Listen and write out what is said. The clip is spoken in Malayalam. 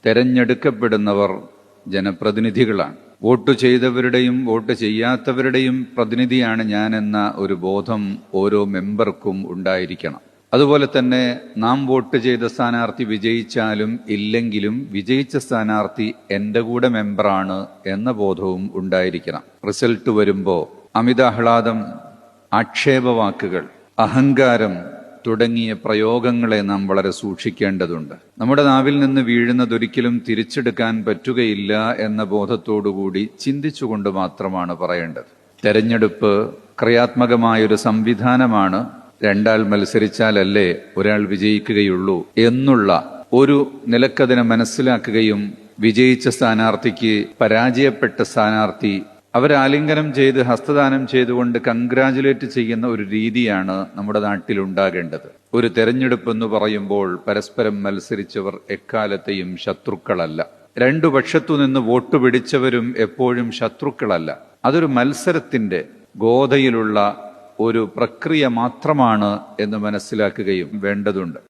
തെരഞ്ഞെടുക്കപ്പെടുന്നവർ ജനപ്രതിനിധികളാണ്. വോട്ട് ചെയ്തവരുടെയും വോട്ട് ചെയ്യാത്തവരുടെയും പ്രതിനിധിയാണ് ഞാനെന്ന ഒരു ബോധം ഓരോ മെമ്പർക്കും ഉണ്ടായിരിക്കണം. അതുപോലെ തന്നെ നാം വോട്ട് ചെയ്ത സ്ഥാനാർത്ഥി വിജയിച്ചാലും ഇല്ലെങ്കിലും വിജയിച്ച സ്ഥാനാർത്ഥി എൻ്റെ കൂടെ മെമ്പറാണ് എന്ന ബോധവും ഉണ്ടായിരിക്കണം. റിസൾട്ട് വരുമ്പോൾ അമിതാഹ്ലാദം, ആക്ഷേപവാക്കുകൾ, അഹങ്കാരം തുടങ്ങിയ പ്രയോഗങ്ങളെ നാം വളരെ സൂക്ഷിക്കേണ്ടതുണ്ട്. നമ്മുടെ നാവിൽ നിന്ന് വീഴുന്നതൊരിക്കലും തിരിച്ചെടുക്കാൻ പറ്റുകയില്ല എന്ന ബോധത്തോടുകൂടി ചിന്തിച്ചുകൊണ്ട് മാത്രമാണ് പറയേണ്ടത്. തെരഞ്ഞെടുപ്പ് ക്രിയാത്മകമായൊരു സംവിധാനമാണ്. രണ്ടാൾ മത്സരിച്ചാലല്ലേ ഒരാൾ വിജയിക്കുകയുള്ളൂ എന്നുള്ള ഒരു നിലക്കതിനെ മനസ്സിലാക്കുകയും വിജയിച്ച സ്ഥാനാർത്ഥിക്ക് പരാജയപ്പെട്ട സ്ഥാനാർത്ഥി അവരെ ആലിംഗനം ചെയ്ത് ഹസ്തദാനം ചെയ്തുകൊണ്ട് കൺഗ്രാജുലേറ്റ് ചെയ്യുന്ന ഒരു രീതിയാണ് നമ്മുടെ നാട്ടിൽ ഉണ്ടാകേണ്ടത്. ഒരു തെരഞ്ഞെടുപ്പ് എന്ന് പറയുമ്പോൾ പരസ്പരം മത്സരിച്ചവർ എക്കാലത്തെയും ശത്രുക്കളല്ല. രണ്ടു പക്ഷത്തു നിന്ന് വോട്ട് പിടിച്ചവരും എപ്പോഴും ശത്രുക്കളല്ല. അതൊരു മത്സരത്തിന്റെ ഗോതയിലുള്ള ഒരു പ്രക്രിയ മാത്രമാണ് എന്ന് മനസ്സിലാക്കുകയും വേണ്ടതുണ്ട്.